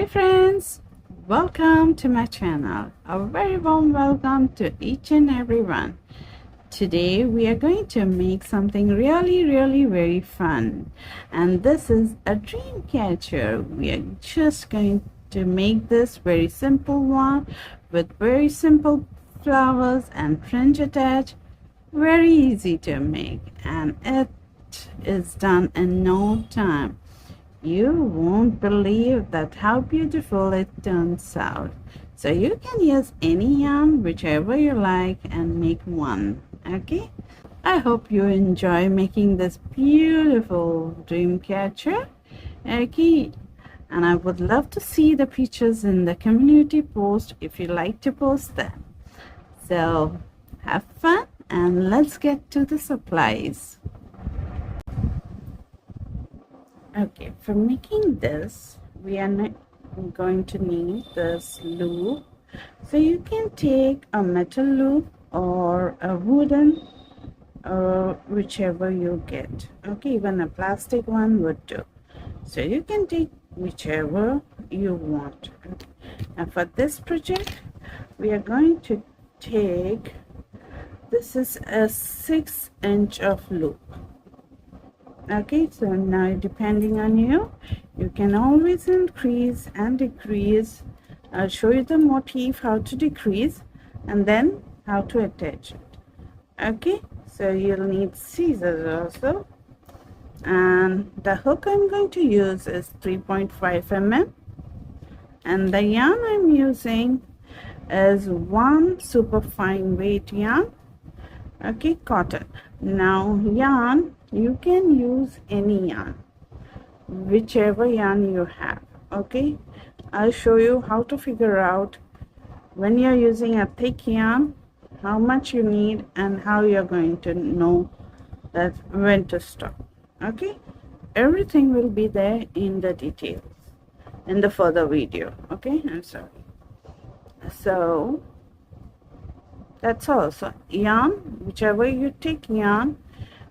Hi friends, welcome to my channel. A very warm welcome to each and everyone. Today we are going to make something really very fun, and this is a dream catcher. We are just going to make this very simple one with very simple flowers and fringe attached. Very easy to make, and it is done in no time. You won't believe that how beautiful it turns out. So you can use any yarn, whichever you like, and make one. Okay? I hope you enjoy making this beautiful dream catcher. Okay? And I would love to see the pictures in the community post if you like to post them. So have fun and let's get to the supplies. Okay, for making this, we are going to need this loop. So you can take a metal loop or a wooden, or whichever you get. Okay, even a plastic one would do. So you can take whichever you want. Okay. And for this project, we are going to take, this is a 6" of loop. Okay, so now depending on you, you can always increase and decrease. I'll show you the motif, how to decrease, and then how to attach it. Okay, so you'll need scissors also, and the hook I'm going to use is 3.5 mm, and the yarn I'm using is one super fine weight yarn. Okay, cotton. Now yarn, you can use any yarn, whichever yarn you have. Okay, I'll show you how to figure out when you're using a thick yarn how much you need and how you're going to know that when to stop. Okay, everything will be there in the details in the further video. Okay, I'm sorry. So that's all. So yarn, whichever you take yarn.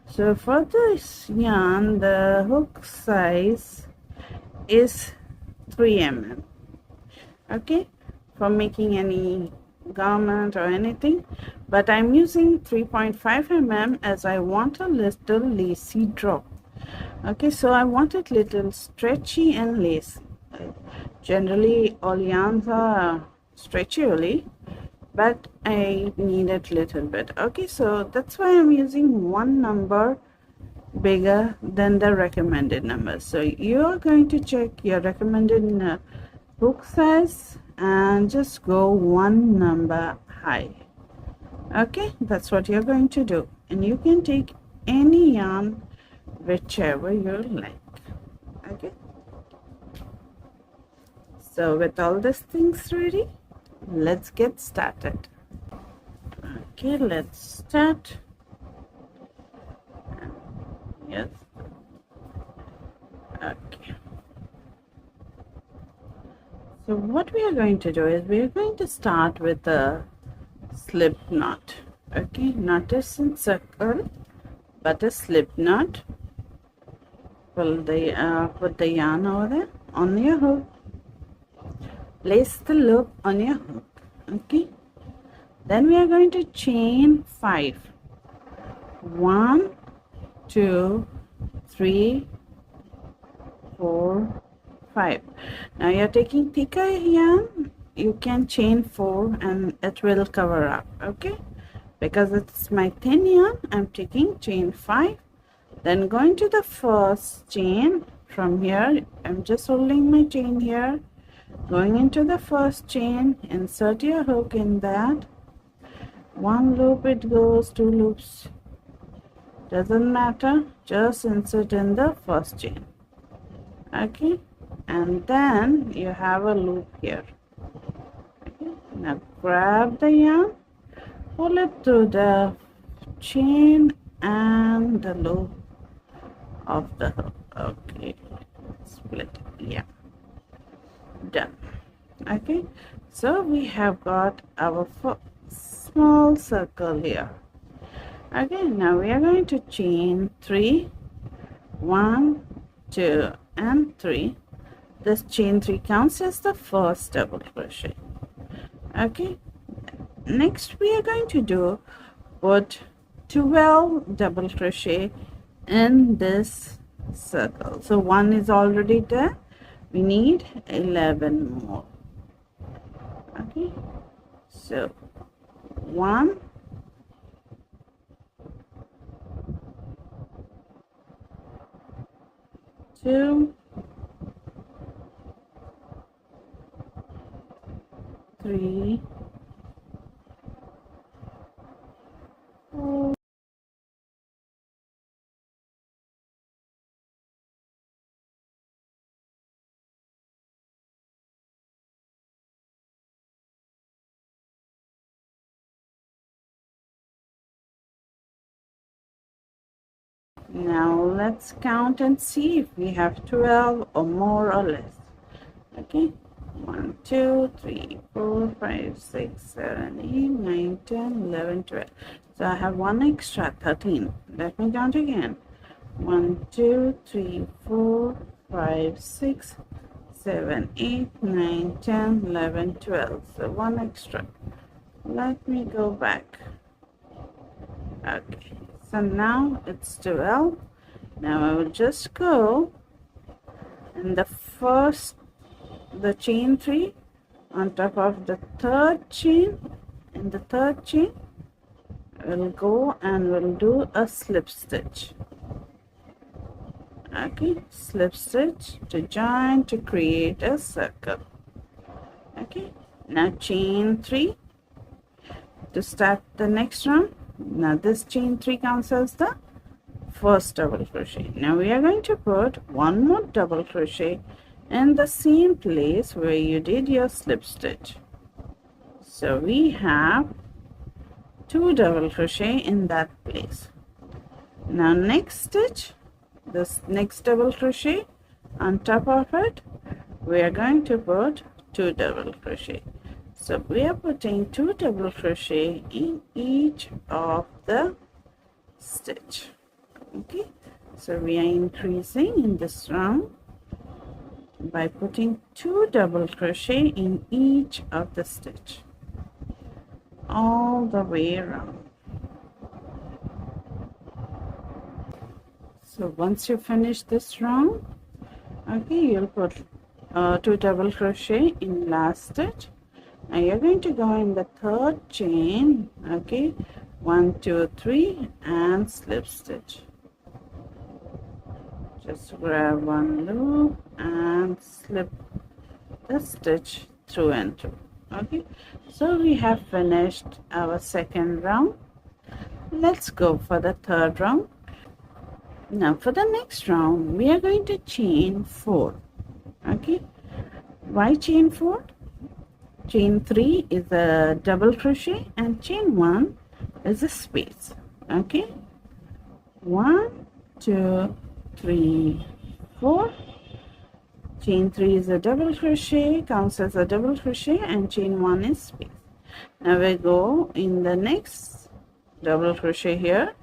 So for this yarn, the hook size is 3 mm. Okay, for making any garment or anything, but I'm using 3.5 mm as I want a little lacy drop. Okay, so I want it little stretchy and lacy. Generally all yarns are stretchy only, but I need it little bit. Okay, so that's why I'm using one number bigger than the recommended number. So you are going to check your recommended hook size and just go one number high. Okay, that's what you're going to do, and you can take any yarn whichever you like. Okay, so with all these things ready, let's get started. Okay, let's start. Yes. Okay, so what we are going to do is we are going to start with a slip knot. Okay, not a circle but a slip knot. Put the yarn over there on your hook. Place the loop on your hook. Okay, then we are going to chain 5. 1, 2, 3, 4, 5. Now you're taking thicker yarn, you can chain 4 and it will cover up. Okay, because it's my thin yarn, I'm taking chain 5, then going to the first chain. From here I'm just holding my chain here, going into the first chain, insert your hook in that. 1 loop it goes, 2 loops, doesn't matter, just insert in the first chain. Okay, and then you have a loop here. Okay, now grab the yarn, pull it through the chain and the loop of the hook. Okay, split it. Yeah, done. Okay, so we have got our small circle here. Okay, now we are going to chain 3, 1, 2 and 3, this chain 3 counts as the first double crochet. Okay, next we are going to do put 12 double crochet in this circle. So 1 is already there, we need 11 more. Okay, so 1, 2, 3, 4. Now let's count and see if we have 12 or more or less. Okay, 1, 2, 3, 4, 5, 6, 7, 8, 9, 10, 11, 12. So I have one extra, 13. Let me count again. 1, 2, 3, 4, 5, 6, 7, 8, 9, 10, 11, 12. So one extra. Let me go back. Okay, so now it's 12. Now I will just go in the chain 3 on top of the third chain. In the third chain, we'll go and we'll do a slip stitch. Okay, slip stitch to join to create a circle. Okay, now chain 3 to start the next round. Now this chain 3 counts as the first double crochet. Now we are going to put one more double crochet in the same place where you did your slip stitch. So we have 2 double crochet in that place. Now next stitch, this next double crochet, on top of it we are going to put 2 double crochet. So we are putting 2 double crochet in each of the stitch. Okay, so we are increasing in this round by putting 2 double crochet in each of the stitch all the way around. So once you finish this round, okay, you'll put 2 double crochet in last stitch. Now you're going to go in the third chain. Okay, 1, 2, 3 and slip stitch. Just grab one loop and slip the stitch through and through. Okay, so we have finished our second round. Let's go for the third round. Now for the next round we are going to chain 4. Okay, why chain 4? Chain 3 is a double crochet and chain 1 is a space. Okay, 1, 2, 3, 4. Chain 3 is a double crochet, counts as a double crochet, and chain 1 is space. Now we go in the next double crochet here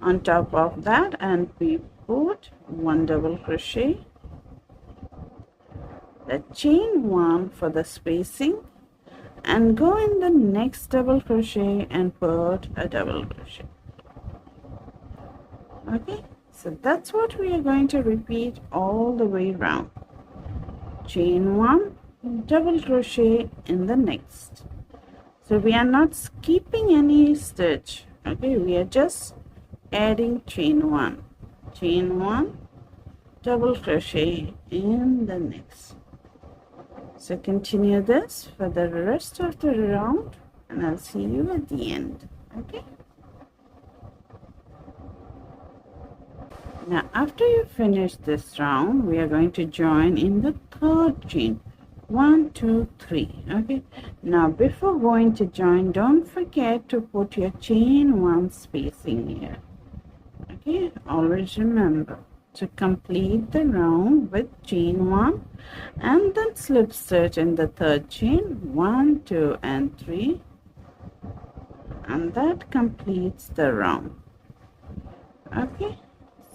on top of that, and we put 1 double crochet, the chain 1 for the spacing, and go in the next double crochet and put a double crochet. Okay, so that's what we are going to repeat all the way around. Chain 1, double crochet in the next. So we are not skipping any stitch. Okay, we are just adding chain 1, double crochet in the next. So continue this for the rest of the round and I'll see you at the end. Okay, now after you finish this round we are going to join in the third chain. 1, 2, 3. Okay, now before going to join, don't forget to put your chain 1 spacing here. Okay, always remember to complete the round with chain 1 and then slip stitch in the third chain, 1, 2 and 3, and that completes the round. Okay,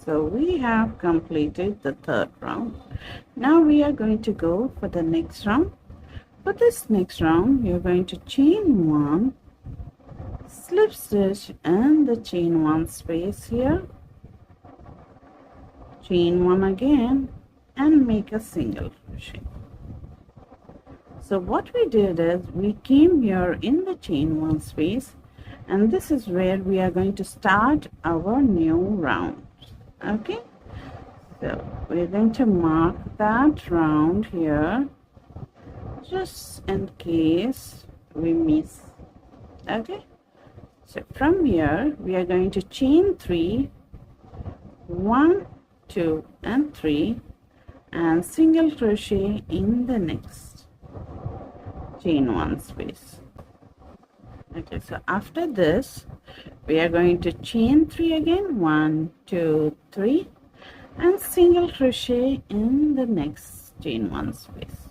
So we have completed the third round. Now we are going to go for the next round. For this next round, you're going to chain 1, slip stitch and the chain 1 space here, chain 1 again, and make a single crochet. So what we did is we came here in the chain 1 space, and this is where we are going to start our new round. Okay, so we're going to mark that round here just in case we miss. Okay, so from here we are going to chain 3, 1, 2 and 3, and single crochet in the next chain 1 space. Okay, so after this we are going to chain 3 again, 1, 2, 3, and single crochet in the next chain 1 space.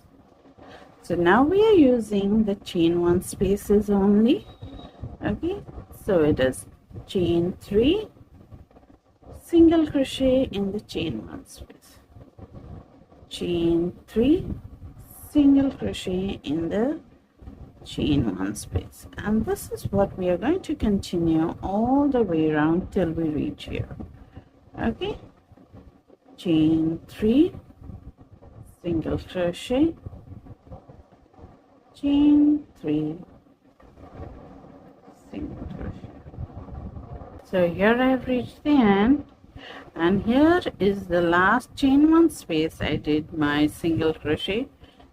So now we are using the chain 1 spaces only. Okay, so it is chain 3, single crochet in the chain 1 space, chain 3, single crochet in the chain 1 space, and this is what we are going to continue all the way around till we reach here. Okay, chain 3, single crochet, chain 3, single crochet. So here I've reached the end, and here is the last chain 1 space. I did my single crochet,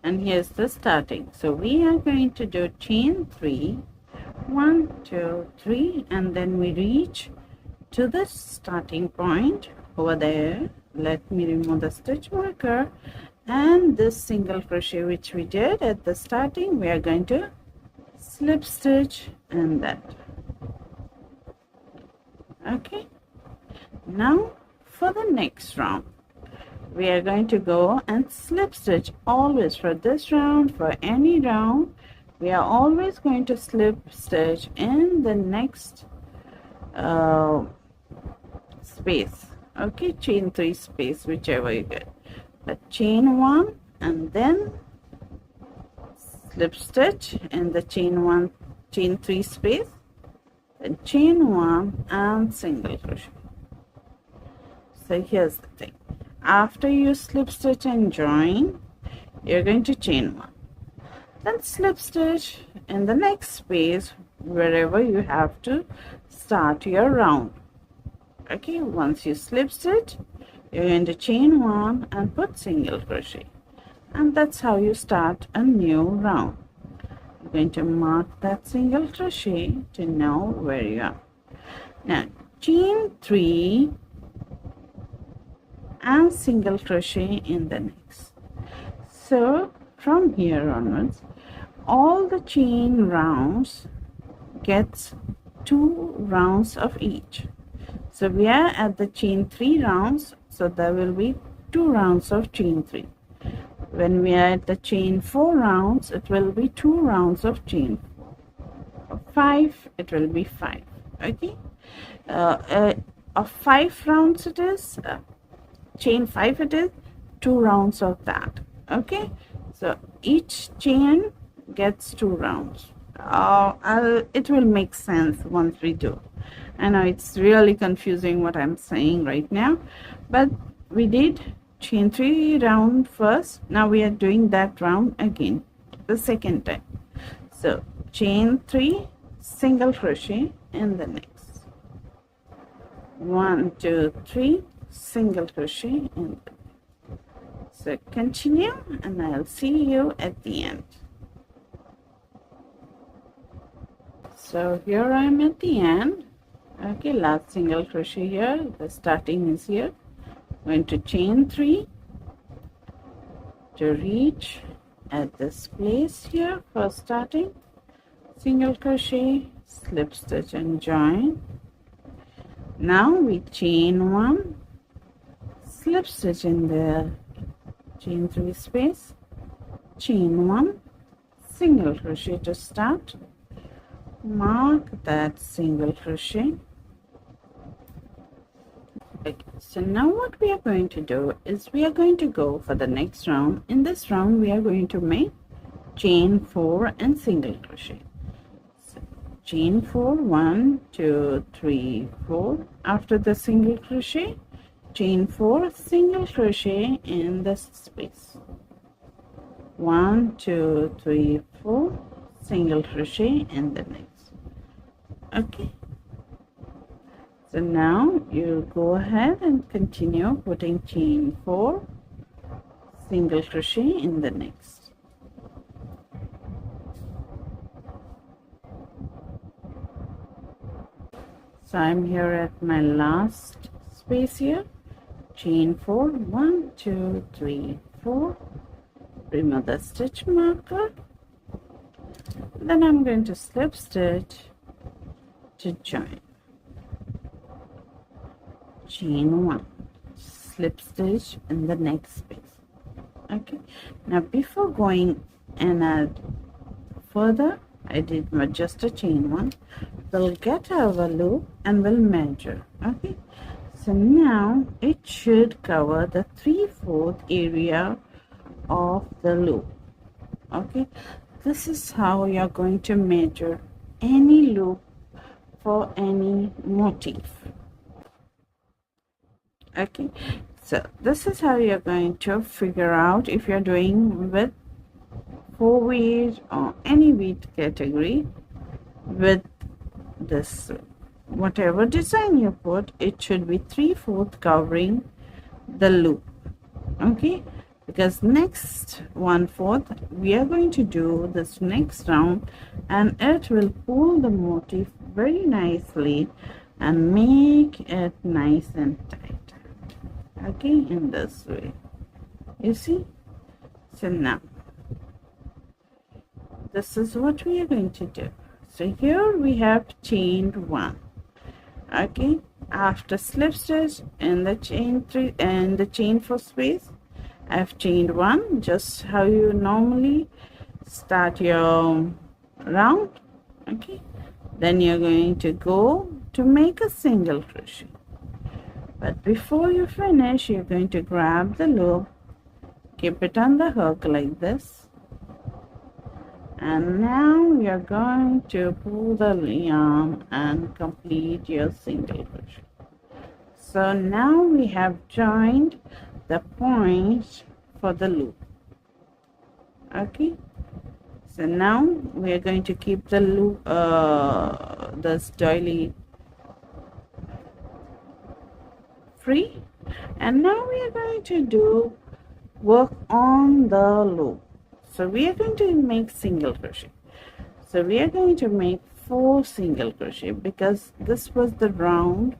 and here's the starting. So we are going to do chain 3, 1, 2, 3, and then we reach to the starting point over there. Let me remove the stitch marker, and this single crochet which we did at the starting, we are going to slip stitch in that. Okay, now for the next round we are going to go and slip stitch. Always for this round, for any round, we are always going to slip stitch in the next space. Okay, chain 3 space, whichever you get, but chain 1 and then slip stitch in the chain 3 space, then chain 1 and single crochet. So here's the thing, after you slip stitch and join, you're going to chain 1, then slip stitch in the next space wherever you have to start your round. Okay, once you slip stitch, you're going to chain 1 and put single crochet, and that's how you start a new round. You're going to mark that single crochet to know where you are. Now chain 3 and single crochet in the next. So from here onwards, all the chain rounds gets 2 rounds of each. So we are at the chain 3 rounds, so there will be 2 rounds of chain 3. When we are at the chain 4 rounds, it will be 2 rounds of chain 4. 5, it will be 5. Okay, of 5 rounds it is, chain 5 it is, 2 rounds of that. Okay, so each chain gets 2 rounds. It will make sense once we do. I know it's really confusing what I'm saying right now, but we did chain 3 round first. Now we are doing that round again the second time. So chain 3, single crochet in the next, 1, 2, 3, single crochet in the next. So continue, and I'll see you at the end. So here I am at the end. Okay, last single crochet here, the starting is here. Going to chain 3 to reach at this place here for starting, single crochet, slip stitch and join. Now we chain 1, slip stitch in the chain 3 space, chain 1, single crochet to start, mark that single crochet, Okay, so now what we are going to do is we are going to go for the next round. In this round we are going to make chain 4 and single crochet. So chain 4, 1 2 3 4. After the single crochet, chain 4, single crochet in the space. 1 2 3 4, single crochet in the next. Okay, so now you go ahead and continue putting chain 4, single crochet in the next. So I'm here at my last space here. Chain 4, 1 2 3 4. Remove the stitch marker. Then I'm going to slip stitch to join. Chain 1, slip stitch in the next space. Okay, now before going and add further, I did just a chain 1. We'll get our loop and we'll measure. Okay, so now it should cover the 3/4 area of the loop. Okay, this is how you're going to measure any loop for any motif. Okay, so this is how you're going to figure out if you're doing with 4 weight or any weight category. With this, whatever design you put, it should be 3/4 covering the loop. Okay, because next 1/4 we are going to do this next round, and it will pull the motif very nicely and make it nice and tight. Okay, in this way, you see. So now this is what we are going to do. So here we have chained 1. Okay, after slip stitch in the chain 3 and the chain 4 space, I've chained 1, just how you normally start your round. Okay, then you're going to go to make a single crochet, but before you finish, you're going to grab the loop, keep it on the hook like this, and now you're going to pull the yarn and complete your single crochet. So now we have joined the points for the loop. Okay, so now we are going to keep the loop, this doily free, and now we are going to do work on the loop. So we are going to make single crochet. So we are going to make 4 single crochet, because this was the round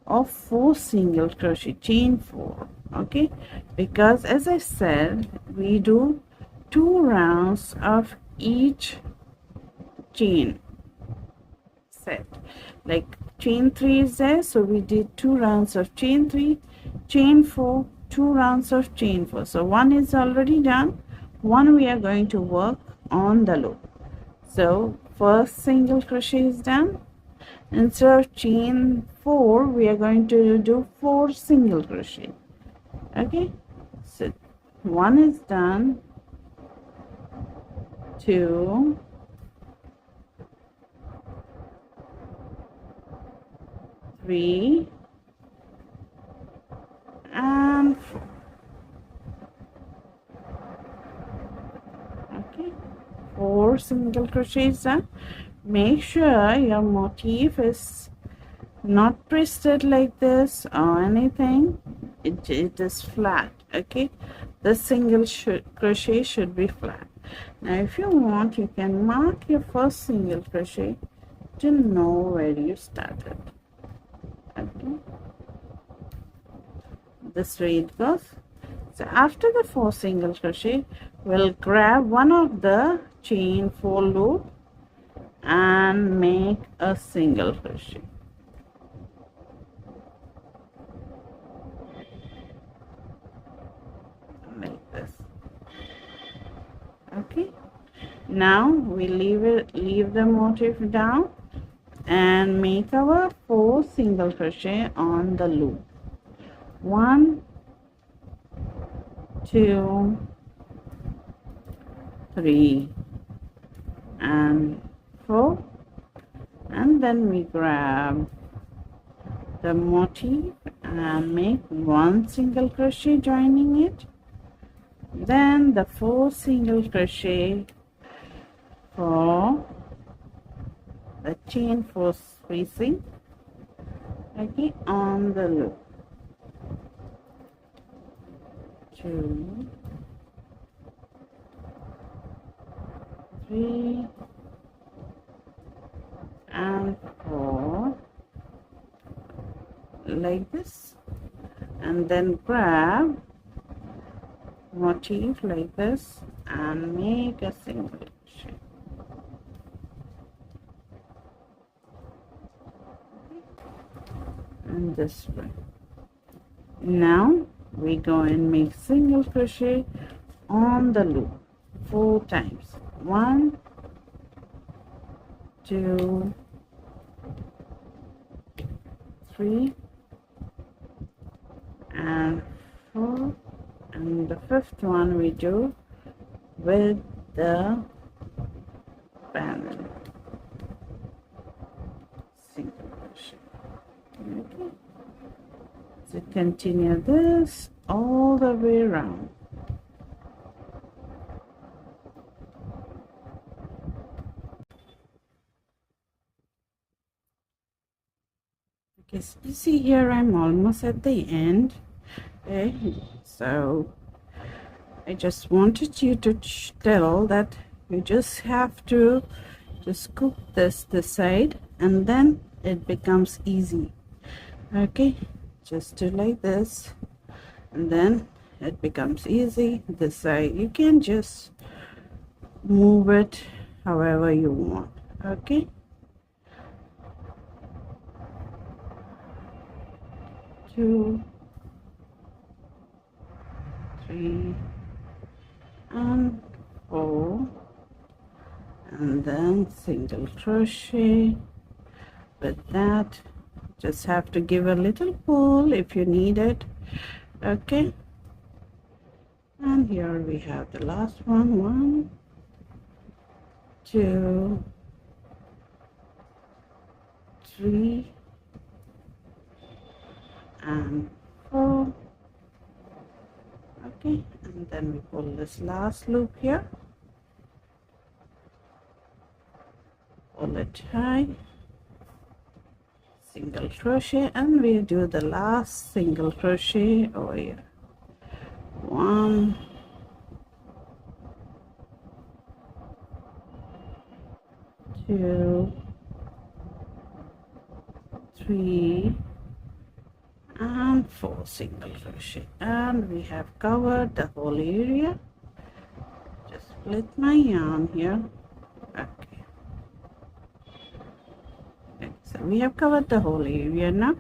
of 4 single crochet, chain 4. Okay, because as I said, we do 2 rounds of each chain set. Like chain 3 is there, so we did 2 rounds of chain 3, chain 4, 2 rounds of chain 4. So 1 is already done, 1 we are going to work on the loop. So first single crochet is done. Instead of chain 4, we are going to do 4 single crochet. Okay, so 1 is done, 2, 3, and 4. Okay, 4 single crochets done. Make sure your motif is not twisted like this or anything. It is flat. Okay, the single crochet should be flat. Now if you want, you can mark your first single crochet to know where you started. Okay, this way it goes. So after the 4 single crochet, we'll grab one of the chain 4 loop and make a single crochet. Like this. Okay, now we leave the motif down and make our 4 single crochet on the loop. 1 2 3 and 4, and then we grab the motif and make 1 single crochet joining it, then the 4 single crochet for the chain 4 spacing, okay, on the loop. 2 3 and 4 like this, and then grab motif like this and make a single crochet. And this way. Now we go and make single crochet on the loop 4 times. 1 2 3 and 4, and the 5th one we do with the panel single crochet. Okay, so continue this all the way around. Okay, so you see here I'm almost at the end. Okay, so I just wanted you to tell that you just have to just scoop this side, and then it becomes easy. Okay, just do like this, and then it becomes easy. This side you can just move it however you want. Okay, 2 3 and 4, and then single crochet. With that, just have to give a little pull if you need it. Okay, and here we have the last one. 1 2 3 and 4. Okay, and then we pull this last loop here, pull it high, single crochet, and we do the last single crochet over here. 1 2 3 and 4 single crochet, and we have covered the whole area. Just split my yarn here. Okay, so we have covered the whole area. Now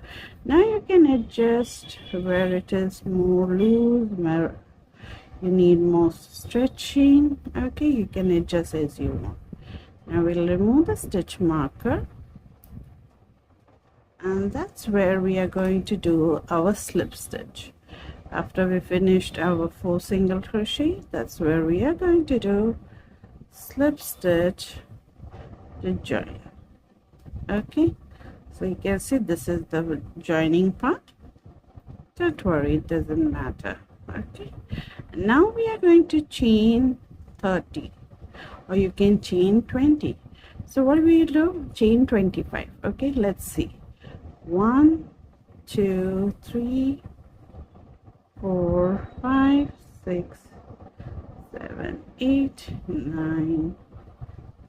you can adjust where it is more loose, where you need more stretching. Okay, you can adjust as you want. Now we'll remove the stitch marker, and that's where we are going to do our slip stitch. After we finished our 4 single crochet, that's where we are going to do slip stitch to join. Okay, so you can see this is the joining part. Don't worry, it doesn't matter. Okay, and now we are going to chain 30, or you can chain 20. So what we do? Chain 25. Okay, let's see. 1 2 3 4 5 6 7 8 9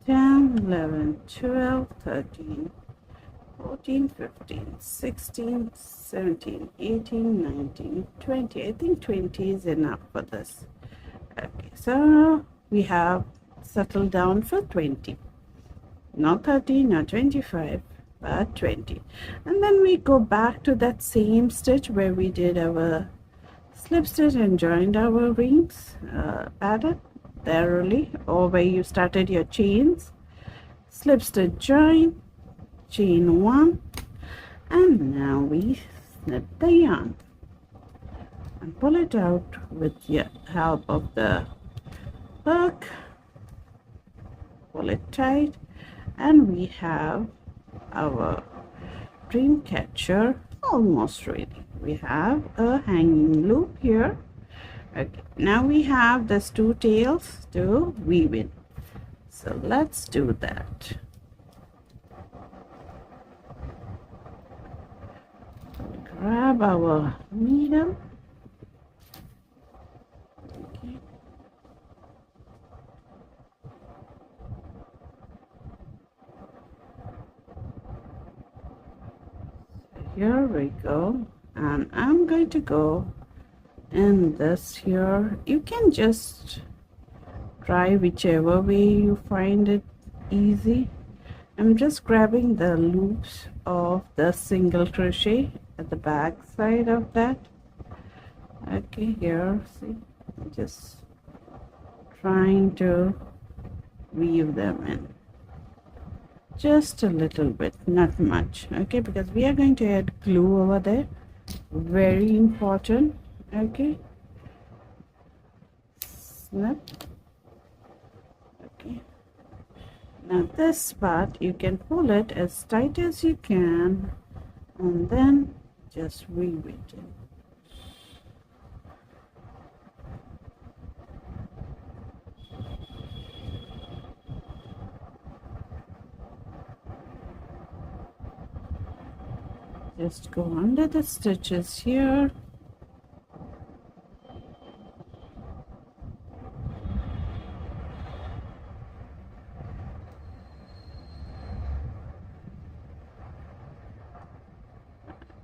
10 11 12 13 14 15 16 17 18 19 20. I think 20 is enough for this. Okay, so we have settled down for 20, not 30, not 25, but 20. And then we go back to that same stitch where we did our slip stitch and joined our rings pattern thoroughly, or where you started your chains. Slip stitch, join, chain 1, and now we snip the yarn. and pull it out with the help of the hook. Pull it tight, and we have our dream catcher almost ready. We have a hanging loop here. Okay, now we have these two tails to weave in. So let's do that. Grab our needle. Okay. So here we go, and I'm going to go in this here. You can just try whichever way you find it easy. I'm just grabbing the loops of the single crochet at the back side of that. Okay, here, see, just trying to weave them in just a little bit, not much. Okay, because we are going to add glue over there, very important. Okay, snip. Okay, now this part you can pull it as tight as you can and then just weave it in. Just go under the stitches here.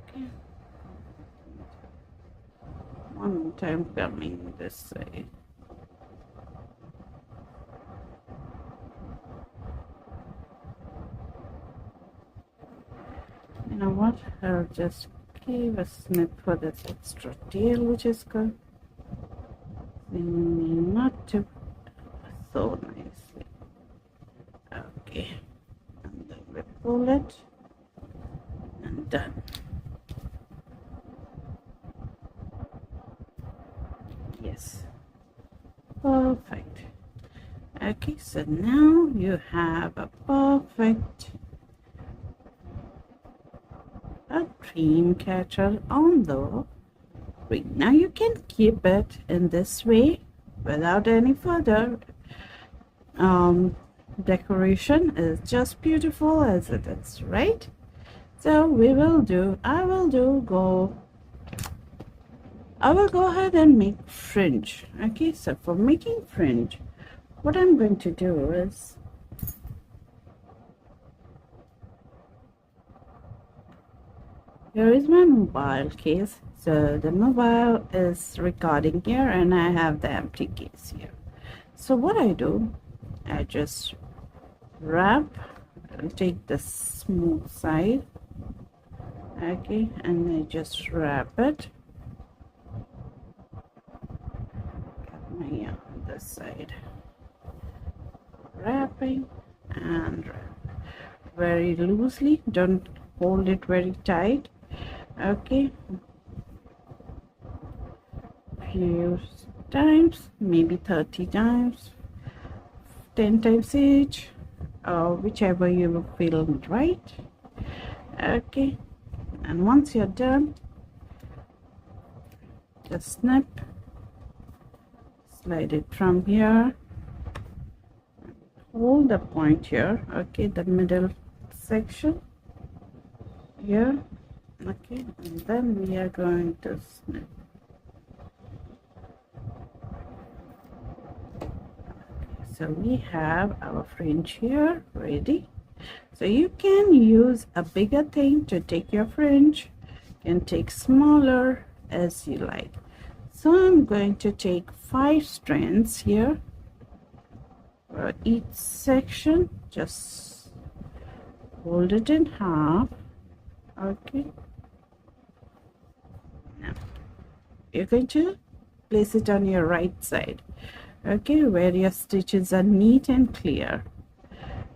Okay. One more time coming this side. You know what? I'll just give a snip for this extra tail, which is good. Not to so nicely. Okay, and then we pull it and done. Yes, perfect. Okay, so now you have a perfect dream catcher on the ring. Now you can keep it in this way without any further decoration. It's just beautiful as it is, right? So I will go ahead and make fringe. Okay, so for making fringe, what I'm going to do is here is my mobile case. So the mobile is recording here and I have the empty case here. So what I do, I just wrap, I'll take the smooth side, okay, and I just wrap it. Got my on this side, wrapping and wrap very loosely. Don't hold it very tight. Okay, few times, maybe 30 times, 10 times each, or whichever you feel right. Okay, and once you're done, just snip, slide it from here, hold the point here, okay, the middle section here. Okay, and then we are going to snip. So we have our fringe here ready. So you can use a bigger thing to take your fringe, you can take smaller as you like. So I'm going to take 5 strands here for each section. Just hold it in half. Okay, now you're going to place it on your right side, okay, where your stitches are neat and clear.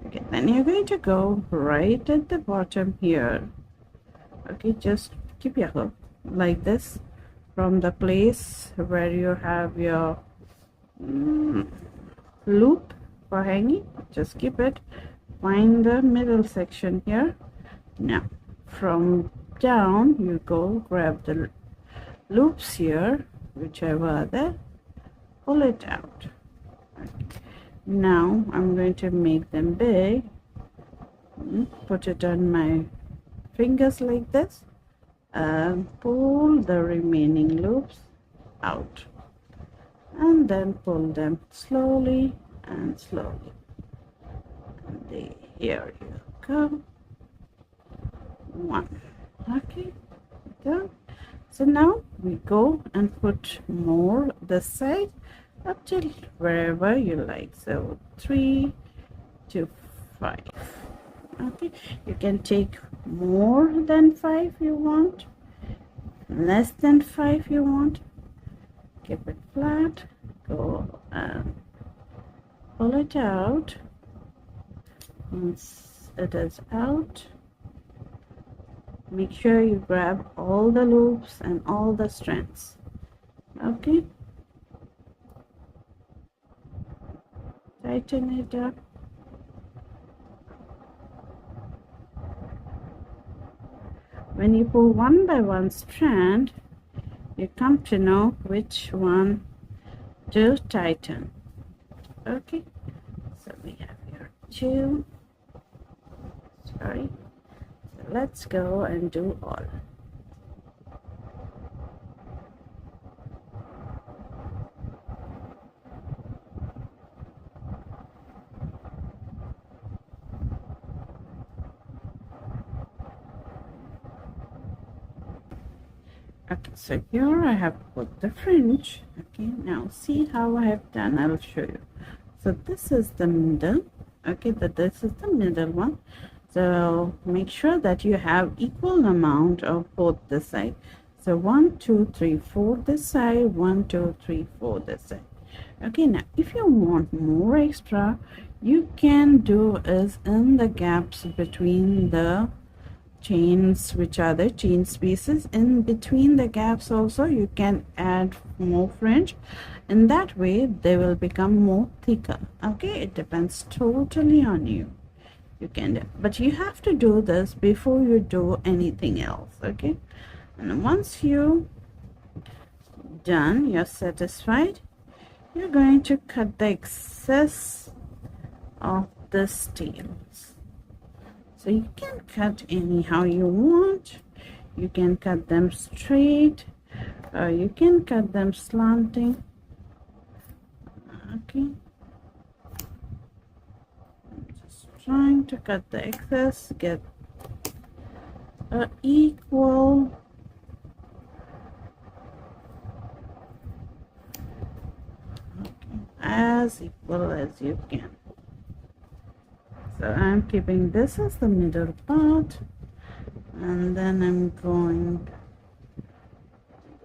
Okay, then you're going to go right at the bottom here. Okay, just keep your hook like this, from the place where you have your loop for hanging. Just keep it, find the middle section here. Now from down you go grab the loops here, whichever are there, pull it out. Okay. Now I'm going to make them big. Put it on my fingers like this and pull the remaining loops out, and then pull them slowly and slowly. And here you go. One. Okay, done. So now we go and put more this side up till wherever you like. So 3 to 5. Okay, you can take more than 5 you want, less than 5 you want. Keep it flat, go and pull it out. Once it is out, make sure you grab all the loops and all the strands. Okay, tighten it up. When you pull one by one strand, you come to know which one to tighten. Okay, so we have here 2. Sorry, so let's go and do all. Okay, so here I have put the fringe. Okay, now see how I have done. I'll show you. So this is the middle. Okay, this is the middle one. So make sure that you have equal amount of both the side. So 1 2 3 4 this side, 1 2 3 4 this side. Okay, now if you want more extra, you can do is in the gaps between the chains, which are the chain spaces, in between the gaps also you can add more fringe, and that way they will become more thicker. Okay, it depends totally on you. You can do, but you have to do this before you do anything else. Okay, and once you done, you're satisfied, you're going to cut the excess of the tails. So you can cut anyhow you want. You can cut them straight, or you can cut them slanting. Okay, I'm just trying to cut the excess, get a equal as equal as you can. So I'm keeping this as the middle part, and then I'm going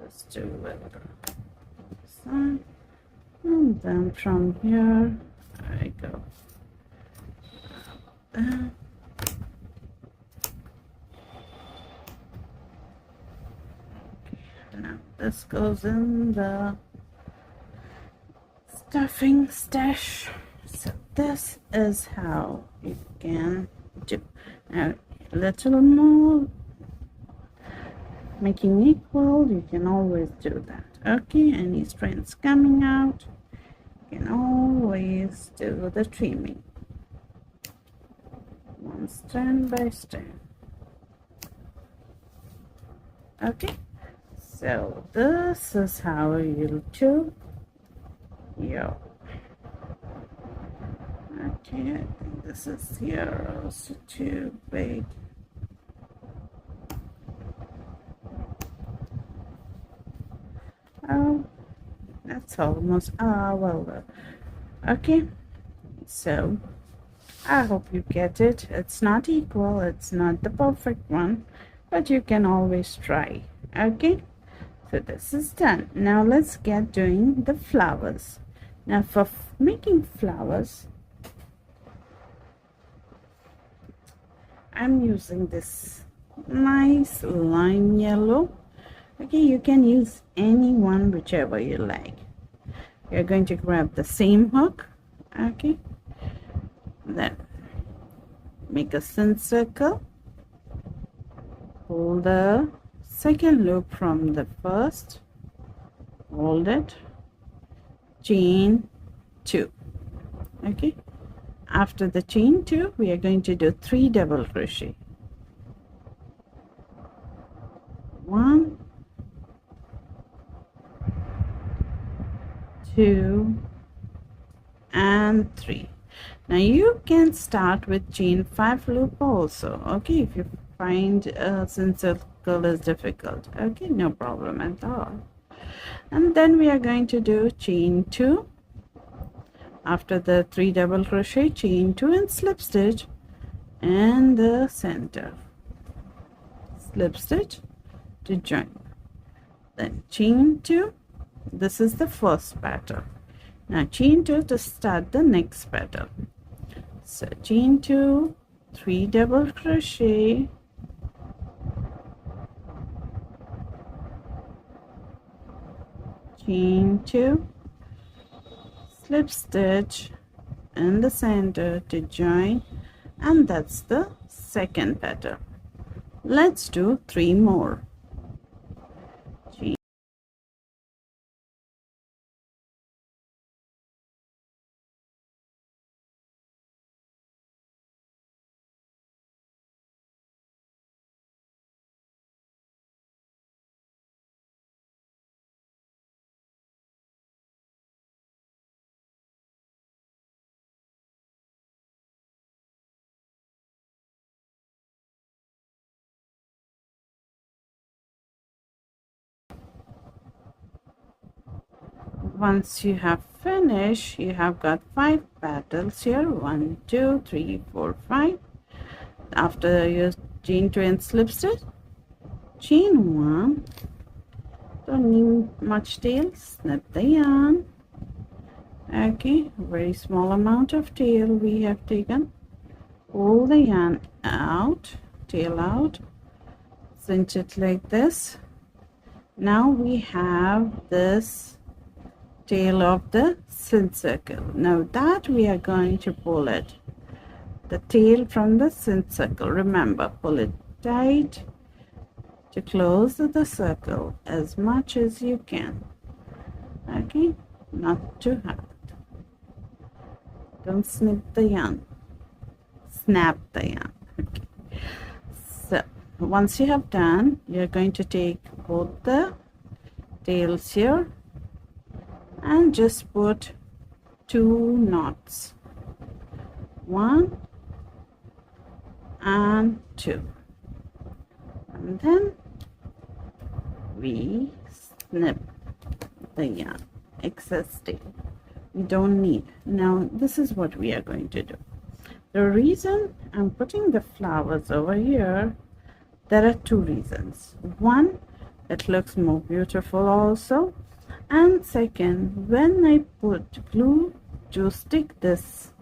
just to this side, and then from here I go there. Now this goes in the stuffing stash. So this is how you can do. Now a little more making equal, you can always do that. Okay, any strands coming out, you can always do the trimming, one strand by strand. Okay, so this is how you'll do your. Okay, I think this is here also too big. Oh, that's almost well. Okay, so I hope you get it. It's not equal, it's not the perfect one, but you can always try. Okay, so this is done. Now let's get doing the flowers. Now for making flowers, I'm using this nice lime yellow. Okay, you can use any one, whichever you like. You're going to grab the same hook. Okay, then make a sin circle, pull the second loop from the first, hold it, chain 2. Okay, after the chain 2 we are going to do 3 double crochet. 1, 2 and 3. Now you can start with chain 5 loop also. Okay, if you find a sin circle is difficult. Okay, no problem at all. And then we are going to do chain 2. After the 3 double crochet, chain 2 and slip stitch in the center, slip stitch to join, then chain 2. This is the first pattern. Now chain 2 to start the next pattern. So chain 2, 3 double crochet, chain 2, slip stitch in the center to join, and that's the second pattern. Let's do 3 more. Once you have finished, you have got 5 petals here. 1, 2, 3, 4, 5. After your chain 2 and slip stitch, chain 1, don't need much tail, snip the yarn. Okay, very small amount of tail we have taken. Pull the yarn out, tail out, cinch it like this. Now we have this tail of the sin circle. Now that we are going to pull it, the tail from the sin circle. Remember, pull it tight to close the circle as much as you can. Okay, not too hard. Don't snip the yarn, snap the yarn. Okay, so once you have done, you're going to take both the tails here and just put 2 knots, 1 and 2, and then we snip the yarn, excess tail we don't need. Now this is what we are going to do. The reason I'm putting the flowers over here, there are 2 reasons. One, it looks more beautiful also, and second, when I put glue to stick this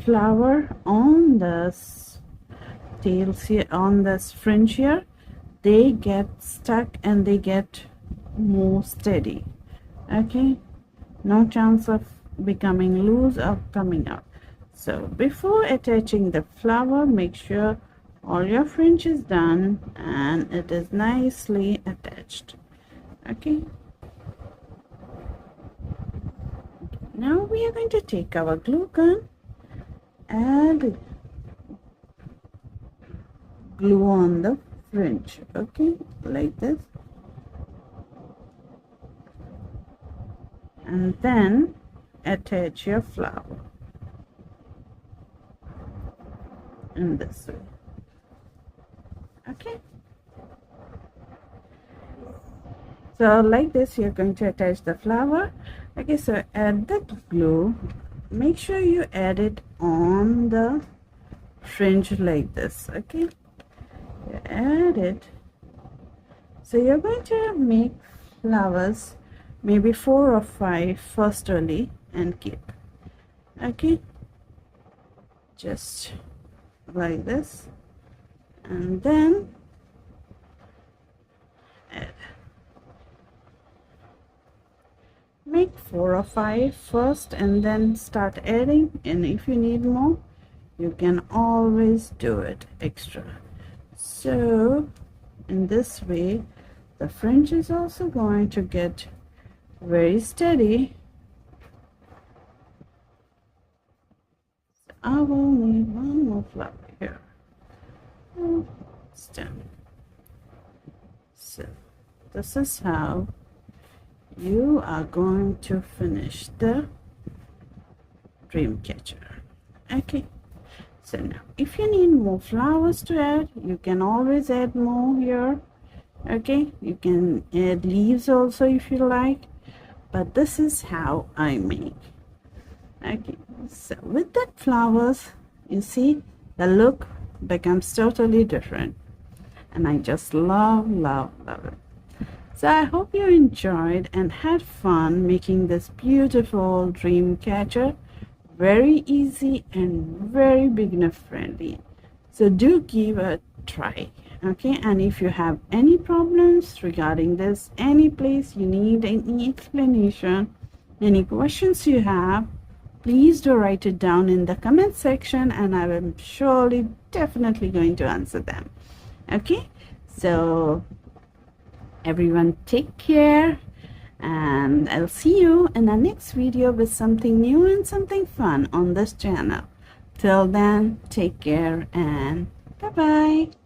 flower on this tails here, on this fringe here, they get stuck and they get more steady. Okay, no chance of becoming loose or coming out. So before attaching the flower, make sure all your fringe is done and it is nicely attached. Okay, now we are going to take our glue gun and glue on the fringe. Okay, like this, and then attach your flower in this way. Okay, so like this you're going to attach the flower. Okay, so add the glue, make sure you add it on the fringe like this. Okay, you add it. So you're going to make flowers maybe 4 or 5 first only and keep. Okay, just like this, and then add. make 4 or 5 first and then start adding, and if you need more you can always do it extra. So in this way the fringe is also going to get very steady. So I will need one more flower here. Oh, it's done. So this is how you are going to finish the dream catcher. Okay, so now if you need more flowers to add, you can always add more here. Okay, you can add leaves also if you like, but this is how I make. Okay, so with that flowers, you see the look becomes totally different, and I just love it. So I hope you enjoyed and had fun making this beautiful dream catcher. Very easy and very beginner friendly. So do give a try. Okay, and if you have any problems regarding this, any place you need any explanation, any questions you have, please do write it down in the comment section and I am surely definitely going to answer them. Okay, so everyone take care, and I'll see you in the next video with something new and something fun on this channel. Till then, take care and bye bye.